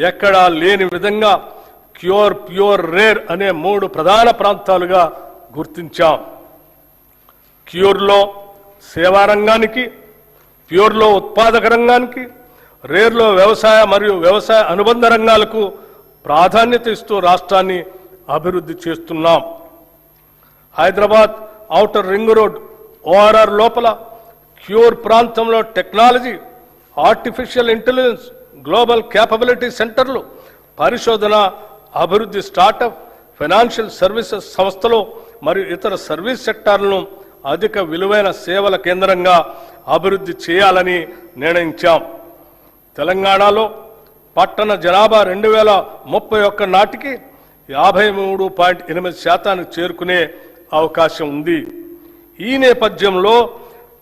ఎక్కడా లేని విధంగా క్యూర్, ప్యూర్, రేర్ అనే 3 ప్రధాన ప్రాంతాలుగా గుర్తించాం. క్యూర్లో సేవా రంగానికి, ప్యూర్లో ఉత్పాదక రంగానికి, రేర్లో వ్యవసాయ మరియు వ్యవసాయ అనుబంధ రంగాలకు ప్రాధాన్యత ఇస్తూ రాష్ట్రాన్ని అభివృద్ధి చేస్తున్నాం. Hyderabad outer ring road ORR లోపల క్యూర్ ప్రాంతంలో technology, artificial intelligence, global capability సెంటర్లు, పరిశోధన, అభివృద్ధి, స్టార్టప్, ఫైనాన్షియల్ సర్వీసెస్ సంస్థలు మరియు ఇతర సర్వీస్ సెక్టార్లను అధిక విలువైన సేవల కేంద్రంగా అభివృద్ధి చేయాలని నిర్ణయించాం. తెలంగాణలో పట్టణ జనాభా 2031 నాటికి 53.8% చేరుకునే అవకాశం ఉంది. ఈ నేపథ్యంలో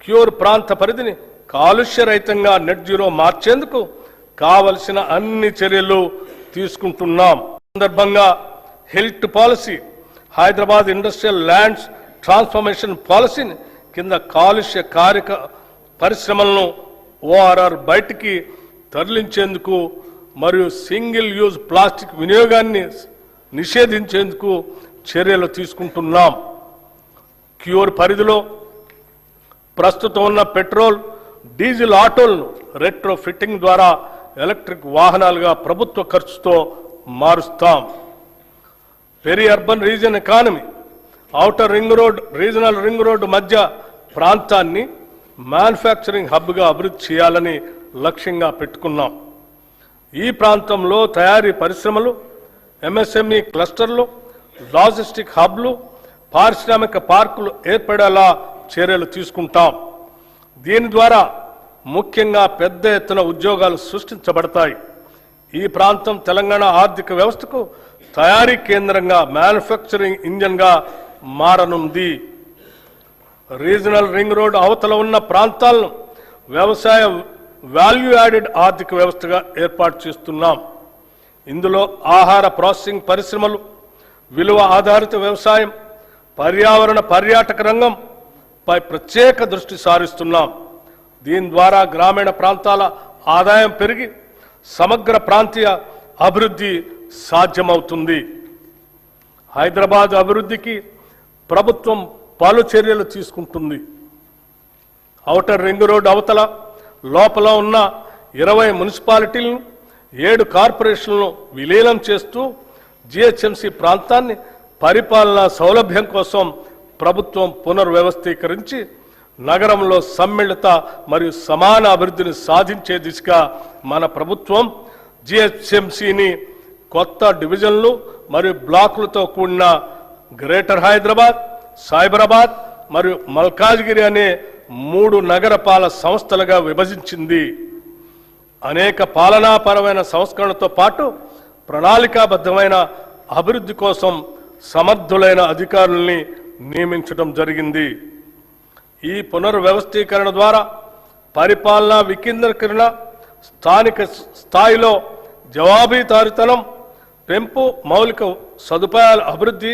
క్యూర్ ప్రాంత పరిధిని కాలుష్యరహితంగా నెట్ జీరో మార్చేందుకు కావలసిన అన్ని చర్యలు తీసుకుంటున్నాం. సందర్భంగా health policy, Hyderabad industrial lands transformation పాలసీని కింద కాలుష్య కారక పరిశ్రమలను ORR బయటికి తరలించేందుకు మరియు సింగిల్ యూజ్ ప్లాస్టిక్ వినియోగాన్ని నిషేధించేందుకు చర్యలు తీసుకుంటున్నాం. క్యూర్ పరిధిలో ప్రస్తుతం ఉన్న పెట్రోల్, డీజిల్ ఆటోలను రెట్రో ఫిట్టింగ్ ద్వారా ఎలక్ట్రిక్ వాహనాలుగా ప్రభుత్వ ఖర్చుతో మారుస్తాం. Peri urban region economy, outer ring road, regional ring road మధ్య ప్రాంతాన్ని మ్యానుఫ్యాక్చరింగ్ హబ్గా అభివృద్ధి చేయాలని లక్ష్యంగా పెట్టుకున్నాం. ఈ ప్రాంతంలో తయారీ పరిశ్రమలు, MSME క్లస్టర్లు, లాజిస్టిక్ హబ్లు, పారిశ్రామిక పార్కులు ఏర్పడేలా చర్యలు తీసుకుంటాం. దీని ద్వారా ముఖ్యంగా పెద్ద ఎత్తున ఉద్యోగాలు సృష్టించబడతాయి. ఈ ప్రాంతం తెలంగాణ ఆర్థిక వ్యవస్థకు తయారీ కేంద్రంగా, మ్యానుఫ్యాక్చరింగ్ ఇంజన్గా మారనుంది. రీజనల్ రింగ్ రోడ్ అవతల ఉన్న ప్రాంతాలను వ్యవసాయ వాల్యూ యాడెడ్ ఆర్థిక వ్యవస్థగా ఏర్పాటు చేస్తున్నాం. ఇందులో ఆహార ప్రాసెసింగ్ పరిశ్రమలు, విలువ ఆధారిత వ్యవసాయం, పర్యావరణ పర్యాటక రంగంపై ప్రత్యేక దృష్టి సారిస్తున్నాం. దీని ద్వారా గ్రామీణ ప్రాంతాల ఆదాయం పెరిగి సమగ్ర ప్రాంతీయ అభివృద్ధి సాధ్యమవుతుంది. హైదరాబాద్ అభివృద్ధికి ప్రభుత్వం పలు చర్యలు తీసుకుంటుంది. ఔటర్ రింగ్ రోడ్ అవతల లోపల ఉన్న 20 మున్సిపాలిటీలను, 7 కార్పొరేషన్లను విలీనం చేస్తూ GHMC ప్రాంతాన్ని పరిపాలనా సౌలభ్యం కోసం ప్రభుత్వం పునర్వ్యవస్థీకరించి నగరంలో సమ్మిళిత మరియు సమాన అభివృద్ధిని సాధించే దిశగా మన ప్రభుత్వం GHMCని కొత్త డివిజన్లు మరియు బ్లాకులతో కూడిన గ్రేటర్ హైదరాబాద్, సైబరాబాద్ మరియు మల్కాజ్గిరి అనే 3 నగరపాలక సంస్థలుగా విభజించింది. అనేక పాలనాపరమైన సంస్కరణలతో పాటు ప్రణాళికాబద్ధమైన అభివృద్ధి కోసం సమర్థులైన అధికారుల్ని నియమించడం జరిగింది. ఈ పునర్వ్యవస్థీకరణ ద్వారా పరిపాలనా వికేంద్రీకరణ, స్థానిక స్థాయిలో జవాబుదారీతనం పెంపు, మౌలిక సదుపాయాల అభివృద్ధి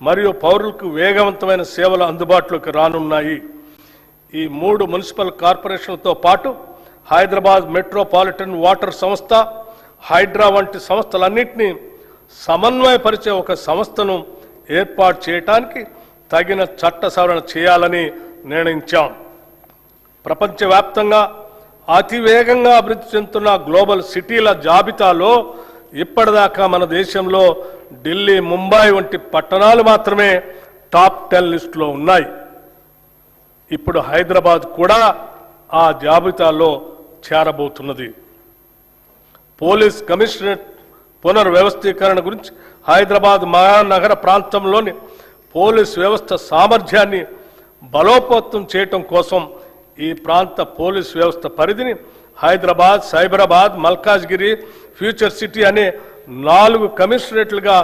మరియు పౌరులకు వేగవంతమైన సేవలు అందుబాటులోకి రానున్నాయి. ఈ 3 మున్సిపల్ కార్పొరేషన్లతో పాటు హైదరాబాద్ మెట్రోపాలిటన్ వాటర్ సంస్థ, హైడ్రా వంటి సంస్థలన్నింటినీ సమన్వయపరిచే ఒక సంస్థను ఏర్పాటు చేయడానికి తగిన చట్ట సవరణ చేయాలని నిర్ణయించాం. ప్రపంచవ్యాప్తంగా అతివేగంగా అభివృద్ధి చెందుతున్న గ్లోబల్ సిటీల జాబితాలో ఇప్పటిదాకా మన దేశంలో ఢిల్లీ, ముంబై వంటి పట్టణాలు మాత్రమే టాప్ 10 లిస్టులో ఉన్నాయి. ఇప్పుడు హైదరాబాద్ కూడా ఆ జాబితాలో చేరబోతున్నది. పోలీస్ కమిషనరేట్ పునర్వ్యవస్థీకరణ గురించి హైదరాబాద్ మహానగర ప్రాంతంలోని పోలీస్ వ్యవస్థ సామర్థ్యాన్ని బలోపేతం చేయటం కోసం ఈ ప్రాంత పోలీస్ వ్యవస్థ పరిధిని హైదరాబాద్, సైబరాబాద్, మల్కాజ్గిరి, ఫ్యూచర్ సిటీ అనే 4 కమిషనరేట్లుగా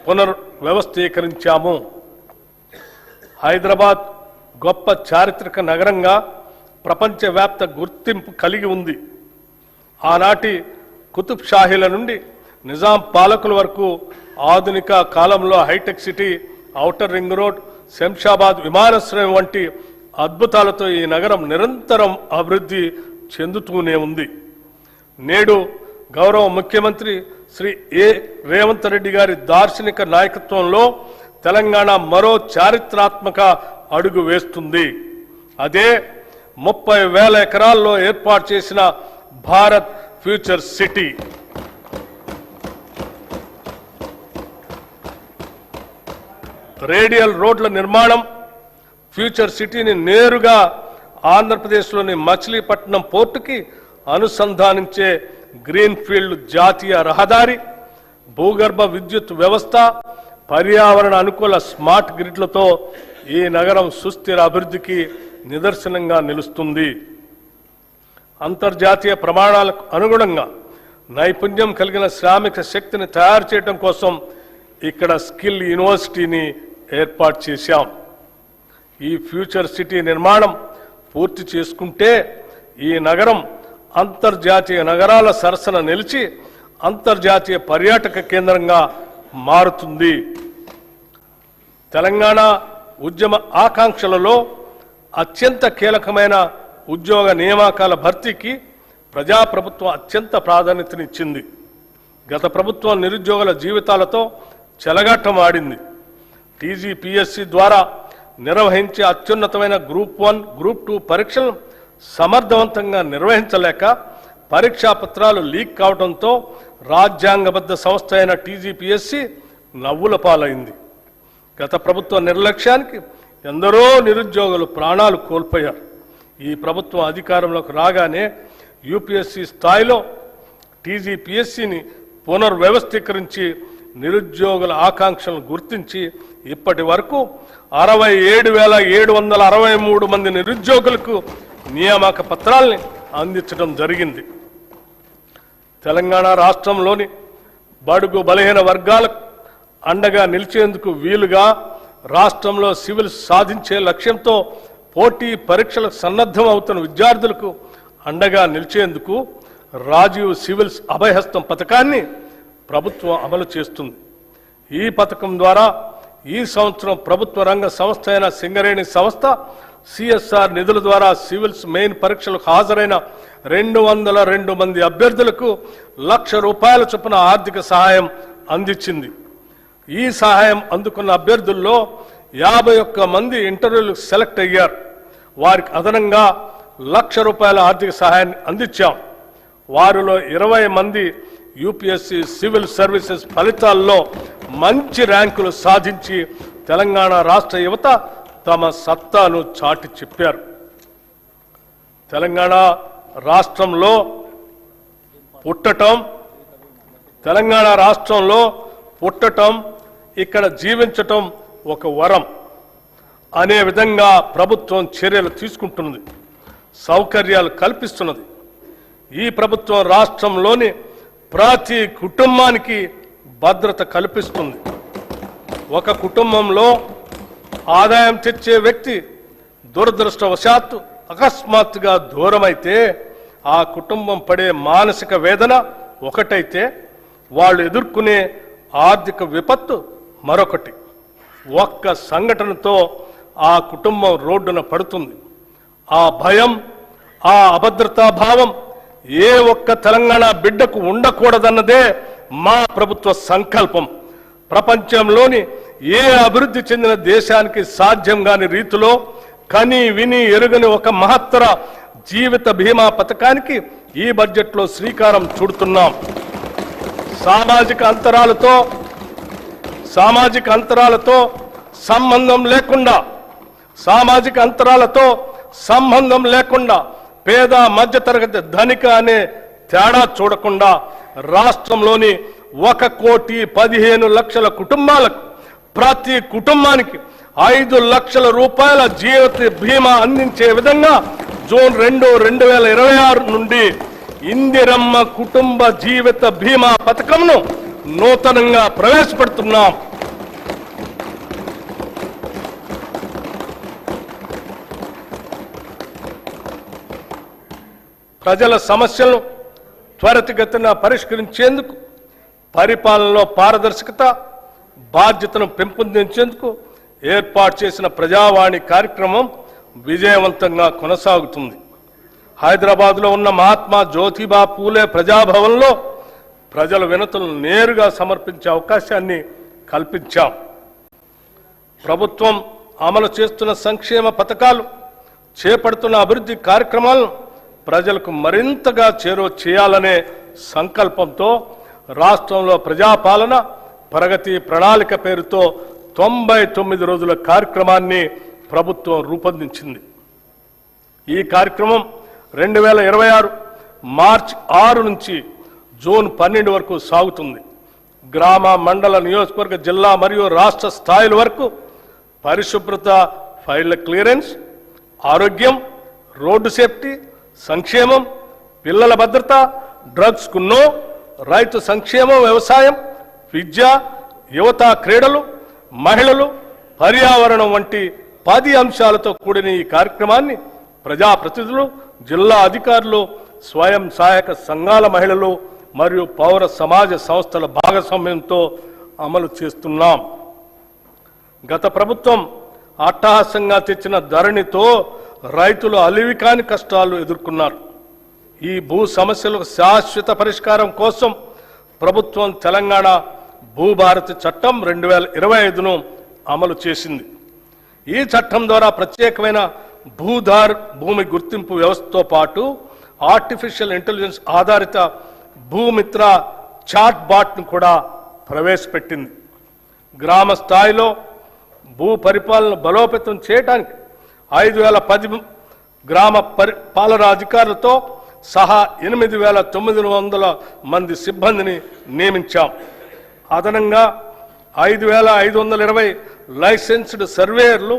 పునర్వ్యవస్థీకరించాము. హైదరాబాద్ గొప్ప చారిత్రక నగరంగా ప్రపంచవ్యాప్త గుర్తింపు కలిగి ఉంది. ఆనాటి కుతుబ్ షాహీల నుండి నిజాం పాలకుల వరకు ఆధునిక కాలంలో హైటెక్ City, outer ring road, Shamshabad విమానాశ్రయం వంటి అద్భుతాలతో ఈ నగరం నిరంతరం అభివృద్ధి చెందుతూనే ఉంది. నేడు గౌరవ ముఖ్యమంత్రి శ్రీ రేవంత్ రెడ్డి గారి దార్శనిక నాయకత్వంలో తెలంగాణ మరో చారిత్రాత్మక అడుగు వేస్తుంది. అదే 30,000 ఎకరాల్లో ఏర్పాటు చేసిన భారత్ ఫ్యూచర్ సిటీ. రేడియల్ రోడ్ల నిర్మాణం, ఫ్యూచర్ సిటీని నేరుగా ఆంధ్రప్రదేశ్లోని మచిలీపట్నం పోర్టుకి అనుసంధానించే గ్రీన్ఫీల్డ్ జాతీయ రహదారి, భూగర్భ విద్యుత్ వ్యవస్థ, పర్యావరణ అనుకూల స్మార్ట్ గ్రిడ్లతో ఈ నగరం సుస్థిర అభివృద్ధికి నిదర్శనంగా నిలుస్తుంది. అంతర్జాతీయ ప్రమాణాలకు అనుగుణంగా నైపుణ్యం కలిగిన శ్రామిక శక్తిని తయారు చేయడం కోసం ఇక్కడ స్కిల్ యూనివర్సిటీని ఏర్పాటు చేశాం. ఈ ఫ్యూచర్ సిటీ నిర్మాణం పూర్తి చేసుకుంటే ఈ నగరం అంతర్జాతీయ నగరాల సరసన నిలిచి అంతర్జాతీయ పర్యాటక కేంద్రంగా మారుతుంది. తెలంగాణ ఉద్యమ ఆకాంక్షలలో అత్యంత కీలకమైన ఉద్యోగ నియామకాల భర్తీకి ప్రజాప్రభుత్వం అత్యంత ప్రాధాన్యతనిచ్చింది. గత ప్రభుత్వం నిరుద్యోగుల జీవితాలతో చెలగాటం ఆడింది. టీజీపీఎస్సీ ద్వారా నిర్వహించే అత్యున్నతమైన గ్రూప్ 1, గ్రూప్ 2 పరీక్షలను సమర్థవంతంగా నిర్వహించలేక పరీక్షా పత్రాలు లీక్ కావడంతో రాజ్యాంగబద్ధ సంస్థ అయిన టీజీపీఎస్సీ నవ్వుల పాలైంది. గత ప్రభుత్వ నిర్లక్ష్యానికి ఎందరో నిరుద్యోగులు ప్రాణాలు కోల్పోయారు. ఈ ప్రభుత్వం అధికారంలోకి రాగానే యూపీఎస్సీ స్థాయిలో టీజీపీఎస్సీని పునర్వ్యవస్థీకరించి నిరుద్యోగుల ఆకాంక్షలను గుర్తించి ఇప్పటి వరకు 67,763 మంది నిరుద్యోగులకు నియామక పత్రాల్ని అందించడం జరిగింది. తెలంగాణ రాష్ట్రంలోని బడుగు బలహీన వర్గాలకు అండగా నిలిచేందుకు వీలుగా రాష్ట్రంలో సివిల్ సాధించే లక్ష్యంతో పోటీ పరీక్షలకు సన్నద్ధం అవుతున్న విద్యార్థులకు అండగా నిలిచేందుకు రాజీవ్ సివిల్స్ అభయహస్తం పథకాన్ని ప్రభుత్వం అమలు చేస్తుంది. ఈ పథకం ద్వారా ఈ సంవత్సరం ప్రభుత్వ రంగ సంస్థ అయిన సింగరేణి సంస్థ సిఎస్ఆర్ నిధుల ద్వారా సివిల్స్ మెయిన్ పరీక్షలకు హాజరైన 202 మంది అభ్యర్థులకు ₹1,00,000 చొప్పున ఆర్థిక సహాయం అందించింది. ఈ సహాయం అందుకున్న అభ్యర్థుల్లో 51 మంది ఇంటర్వ్యూలకు సెలెక్ట్ అయ్యారు. వారికి అదనంగా ₹1,00,000 ఆర్థిక సహాయాన్ని అందించాం. వారిలో 20 మంది యూపీఎస్సీ సివిల్ సర్వీసెస్ ఫలితాల్లో మంచి ర్యాంకులు సాధించి తెలంగాణ రాష్ట్ర యువత తమ సత్తాను చాటి చెప్పారు. తెలంగాణ రాష్ట్రంలో పుట్టటం ఇక్కడ జీవించటం ఒక వరం అనే విధంగా ప్రభుత్వం చర్యలు తీసుకుంటున్నది, సౌకర్యాలు కల్పిస్తున్నది. ఈ ప్రభుత్వం రాష్ట్రంలోని ప్రతి కుటుంబానికి భద్రత కల్పిస్తుంది. ఒక కుటుంబంలో ఆదాయం తెచ్చే వ్యక్తి దురదృష్టవశాత్తు అకస్మాత్తుగా దూరమైతే ఆ కుటుంబం పడే మానసిక వేదన ఒకటైతే వాళ్ళు ఎదుర్కొనే ఆర్థిక విపత్తు మరొకటి. ఒక్క సంఘటనతో ఆ కుటుంబం రోడ్డున పడుతుంది. ఆ భయం, ఆ అభద్రతా భావం ఏ ఒక్క తెలంగాణ బిడ్డకు ఉండకూడదన్నదే మా ప్రభుత్వ సంకల్పం. ప్రపంచంలోని ఏ అభివృద్ధి చెందిన దేశానికి సాధ్యం కాని రీతిలో కని విని ఎరుగని ఒక మహత్తర జీవిత బీమా పథకానికి ఈ బడ్జెట్లో శ్రీకారం చుడుతున్నాం. సామాజిక అంతరాలతో సంబంధం లేకుండా పేద మధ్యతరగతి ధనిక అనే తేడా చూడకుండా రాష్ట్రంలోని 1,15,00,000 కుటుంబాలకు ప్రతి కుటుంబానికి ₹5,00,000 జీవిత బీమా అందించే విధంగా జూన్ 2, 2026 నుండి ఇందిరమ్మ కుటుంబ జీవిత బీమా పథకంను నూతనంగా ప్రవేశపెడుతున్నాం. ప్రజల సమస్యలను త్వరితగతిన పరిష్కరించేందుకు, పరిపాలనలో పారదర్శకత, బాధ్యతను పెంపొందించేందుకు ఏర్పాటు చేసిన ప్రజావాణి కార్యక్రమం విజయవంతంగా కొనసాగుతుంది. హైదరాబాద్లో ఉన్న మహాత్మా జ్యోతిబా పూలే ప్రజాభవన్లో ప్రజల వినతులను నేరుగా సమర్పించే అవకాశాన్ని కల్పించాం. ప్రభుత్వం అమలు చేస్తున్న సంక్షేమ పథకాలు, చేపడుతున్న అభివృద్ధి కార్యక్రమాలను ప్రజలకు మరింతగా చేరువ చేయాలనే సంకల్పంతో రాష్ట్రంలో ప్రజాపాలన ప్రగతి ప్రణాళిక పేరుతో 99 రోజుల కార్యక్రమాన్ని ప్రభుత్వం రూపొందించింది. ఈ కార్యక్రమం 2026 మార్చి 6 నుంచి జూన్ 12 వరకు సాగుతుంది. గ్రామ, మండల, నియోజకవర్గ, జిల్లా మరియు రాష్ట్ర స్థాయిల వరకు పరిశుభ్రత, ఫైళ్ల క్లియరెన్స్, ఆరోగ్యం, రోడ్డు సేఫ్టీ, సంక్షేమం, పిల్లల భద్రత, డ్రగ్స్ కు నో, రైతు సంక్షేమం, వ్యవసాయం, విద్య, యువత, క్రీడలు, మహిళలు, పర్యావరణం వంటి 10 అంశాలతో కూడిన ఈ కార్యక్రమాన్ని ప్రజాప్రతినిధులు, జిల్లా అధికారులు, స్వయం సహాయక సంఘాల మహిళలు మరియు పౌర సమాజ సంస్థల భాగస్వామ్యంతో అమలు చేస్తున్నాం. గత ప్రభుత్వం అట్టహాసంగా తెచ్చిన ధరణితో రైతులు అలివికాని కష్టాలు ఎదుర్కొన్నారు. ఈ భూ సమస్యలకు శాశ్వత పరిష్కారం కోసం ప్రభుత్వం తెలంగాణ భూభారతి చట్టం 2025ను అమలు చేసింది. ఈ చట్టం ద్వారా ప్రత్యేకమైన భూమి గుర్తింపు వ్యవస్థతో పాటు ఆర్టిఫిషియల్ ఇంటెలిజెన్స్ ఆధారిత భూమిత్ర చాట్ బాట్ను కూడా ప్రవేశపెట్టింది. గ్రామ స్థాయిలో భూ పరిపాలన బలోపేతం చేయడానికి 5010 గ్రామ పాలనా అధికారులతో సహా 8900 మంది సిబ్బందిని నియమించాం. అదనంగా 5520 లైసెన్స్డ్ సర్వేయర్లు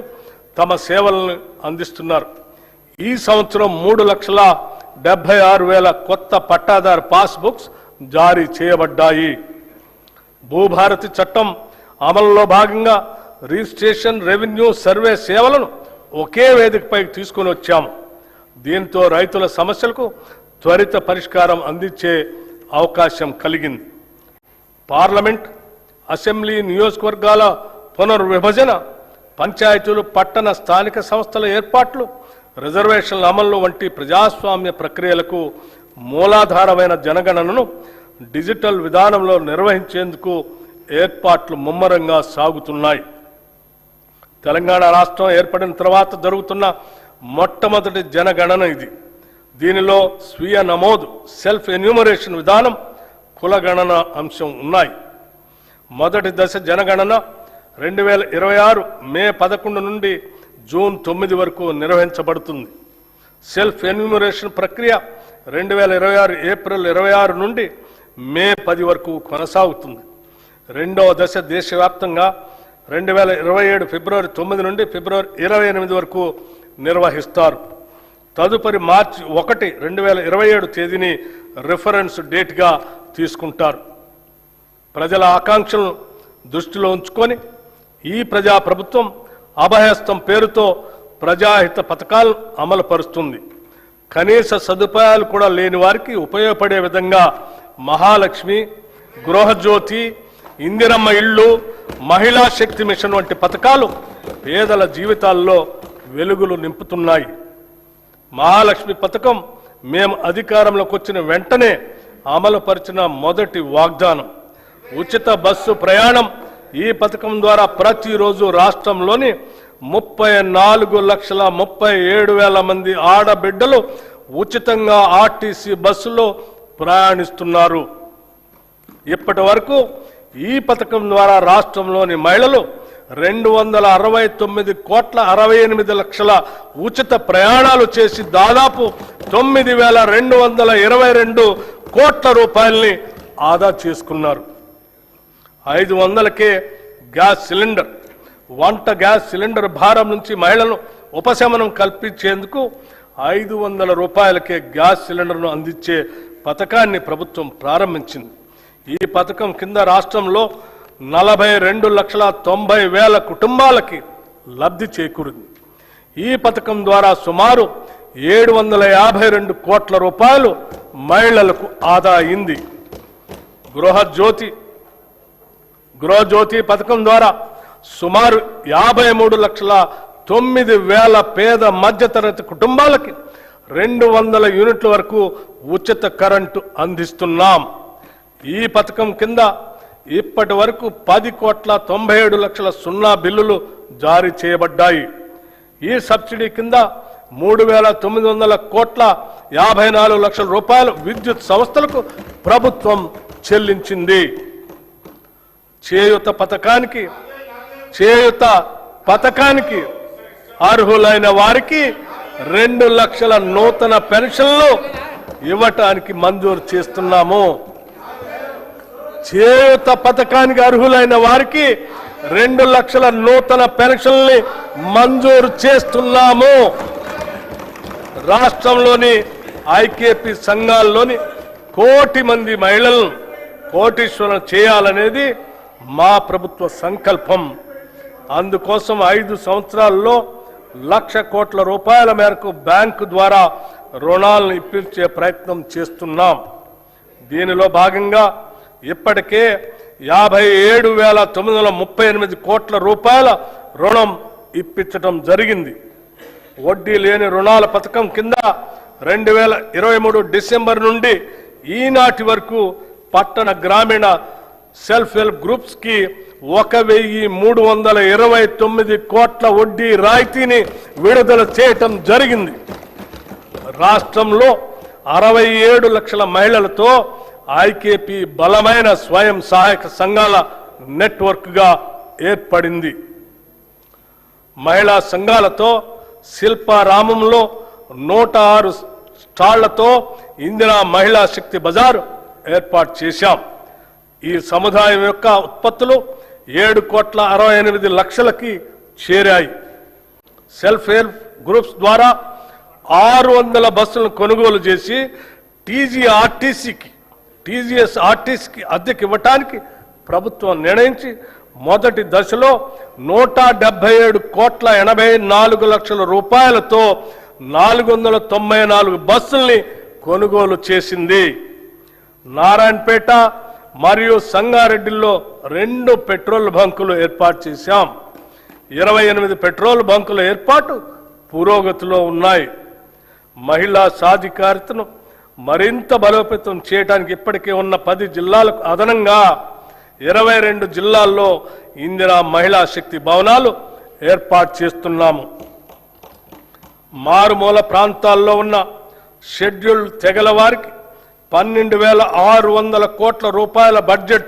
తమ సేవలను అందిస్తున్నారు. ఈ సంవత్సరం 3,76,000 కొత్త పట్టాదారు పాస్బుక్స్ జారీ చేయబడ్డాయి. భూభారతి చట్టం అమలులో భాగంగా రిజిస్ట్రేషన్, రెవెన్యూ, సర్వే సేవలను ఒకే వేదికపై తీసుకుని వచ్చాము. దీంతో రైతుల సమస్యలకు త్వరిత పరిష్కారం అందించే అవకాశం కలిగింది. పార్లమెంట్, అసెంబ్లీ, నియోజకవర్గాల పునర్విభజన, పంచాయతీలు, పట్టణ స్థానిక సంస్థల ఏర్పాట్లు, రిజర్వేషన్ల అమలు వంటి ప్రజాస్వామ్య ప్రక్రియలకు మూలాధారమైన జనగణనను డిజిటల్ విధానంలో నిర్వహించేందుకు ఏర్పాట్లు ముమ్మరంగా సాగుతున్నాయి. తెలంగాణ రాష్ట్రం ఏర్పడిన తర్వాత జరుగుతున్న మొట్టమొదటి జనగణన ఇది. దీనిలో స్వీయ నమోదు, సెల్ఫ్ ఎన్యూమరేషన్ విధానం, కులగణన అంశం ఉన్నాయి. మొదటి దశ జనగణన 2026 మే 11 నుండి జూన్ 9 వరకు నిర్వహించబడుతుంది. సెల్ఫ్ ఎన్యూమరేషన్ ప్రక్రియ 2026 ఏప్రిల్ 26 నుండి మే 10 వరకు కొనసాగుతుంది. రెండవ దశ దేశవ్యాప్తంగా 2027 ఫిబ్రవరి 9 నుండి ఫిబ్రవరి 28 వరకు నిర్వహిస్తారు. తదుపరి మార్చి 1, 2027 తేదీని రిఫరెన్స్ డేట్గా తీసుకుంటారు. ప్రజల ఆకాంక్షలను దృష్టిలో ఉంచుకొని ఈ ప్రజాప్రభుత్వం అభయహస్తం పేరుతో ప్రజాహిత పథకాలను అమలు పరుస్తుంది. కనీస సదుపాయాలు కూడా లేని వారికి ఉపయోగపడే విధంగా మహాలక్ష్మి, గృహజ్యోతి, ఇందిరమ్మ ఇళ్ళు, మహిళా శక్తి మిషన్ వంటి పథకాలు పేదల జీవితాల్లో వెలుగులు నింపుతున్నాయి. మహాలక్ష్మి పథకం మేము అధికారంలోకి వచ్చిన వెంటనే అమలుపరిచిన మొదటి వాగ్దానం. ఉచిత బస్సు ప్రయాణం. ఈ పథకం ద్వారా ప్రతిరోజు రాష్ట్రంలోని 34,37,000 మంది ఆడబిడ్డలు ఉచితంగా ఆర్టీసీ బస్సులో ప్రయాణిస్తున్నారు. ఇప్పటి వరకు ఈ పథకం ద్వారా రాష్ట్రంలోని మహిళలు 269,68,00,000 ఉచిత ప్రయాణాలు చేసి దాదాపు 9,222 కోట్ల రూపాయల్ని ఆదా చేసుకున్నారు. 500కే గ్యాస్ సిలిండర్. వంట గ్యాస్ సిలిండర్ భారం నుంచి మహిళలను ఉపశమనం కల్పించేందుకు 500 రూపాయలకే గ్యాస్ సిలిండర్ను అందించే పథకాన్ని ప్రభుత్వం ప్రారంభించింది. ఈ పథకం కింద రాష్ట్రంలో 42,90,000 కుటుంబాలకి లబ్ధి చేకూరింది. ఈ పథకం ద్వారా సుమారు 752 కోట్ల రూపాయలు మహిళలకు ఆదా అయింది. గృహజ్యోతి పథకం ద్వారా సుమారు 53,09,000 పేద మధ్యతరగతి కుటుంబాలకి 200 యూనిట్ల వరకు ఉచిత కరెంటు అందిస్తున్నాం. ఈ పథకం కింద ఇప్పటి వరకు 10,97,00,000 సున్నా బిల్లులు జారీ చేయబడ్డాయి. ఈ సబ్సిడీ కింద 3,900,54,00,000 రూపాయలు విద్యుత్ సంస్థలకు ప్రభుత్వం చెల్లించింది. చేయూత పథకానికి అర్హులైన వారికి 2 లక్షల నూతన పెన్షన్లు ఇవ్వటానికి మంజూరు చేస్తున్నాము. చేయూత పథకానికి అర్హులైన వారికి 2 లక్షల నూతన పెన్షన్లు మంజూరు చేస్తున్నాము. రాష్ట్రంలోని ఐకేపీ సంఘాల్లోని 1 కోటి మంది మహిళలను కోటీశ్వరం చేయాలనేది మా ప్రభుత్వ సంకల్పం. అందుకోసం 5 సంవత్సరాల్లో 1,00,000 కోట్ల రూపాయల మేరకు బ్యాంకు ద్వారా రుణాలను ఇప్పించే ప్రయత్నం చేస్తున్నాం. దీనిలో భాగంగా ఇప్పటికే 57,938 కోట్ల రూపాయల రుణం ఇప్పించడం జరిగింది. వడ్డీ లేని రుణాల పథకం కింద 2023 డిసెంబర్ నుండి ఈనాటి వరకు పట్టణ గ్రామీణ సెల్ఫ్ హెల్ప్ గ్రూప్స్ కి 1,329 కోట్ల వడ్డీ రాయితీని విడుదల చేయటం జరిగింది. రాష్ట్రంలో 67 లక్షల మహిళలతో ఐకేపీ బలమైన స్వయం సహాయక సంఘాల నెట్వర్క్ గా ఏర్పడింది. మహిళా సంఘాలతో శిల్పారామంలో 106 స్టాళ్లతో ఇందిరా మహిళా శక్తి బజార్ ఏర్పాటు చేశాం. ఈ సముదాయం యొక్క ఉత్పత్తులు 7,68,00,000కి చేరాయి. సెల్ఫ్ హెల్ప్ గ్రూప్స్ ద్వారా 600 బస్సులను కొనుగోలు చేసి టీజీఎస్ఆర్టీసీకి అద్దెకి ఇవ్వటానికి ప్రభుత్వం నిర్ణయించి మొదటి దశలో 177,84,00,000 రూపాయలతో 494 బస్సుల్ని కొనుగోలు చేసింది. నారాయణపేట మరియు సంగారెడ్డిలో 2 పెట్రోల్ బంకులు ఏర్పాటు చేశాం. 28 పెట్రోల్ బంకుల ఏర్పాటు పురోగతిలో ఉన్నాయి. మహిళా సాధికారితను మరింత బలోపేతం చేయడానికి ఇప్పటికే ఉన్న 10 జిల్లాలకు అదనంగా 22 జిల్లాల్లో ఇందిరా మహిళా శక్తి భవనాలు ఏర్పాటు చేస్తున్నాము. మారుమూల ప్రాంతాల్లో ఉన్న షెడ్యూల్డ్ తెగల వారికి 12,600 కోట్ల రూపాయల బడ్జెట్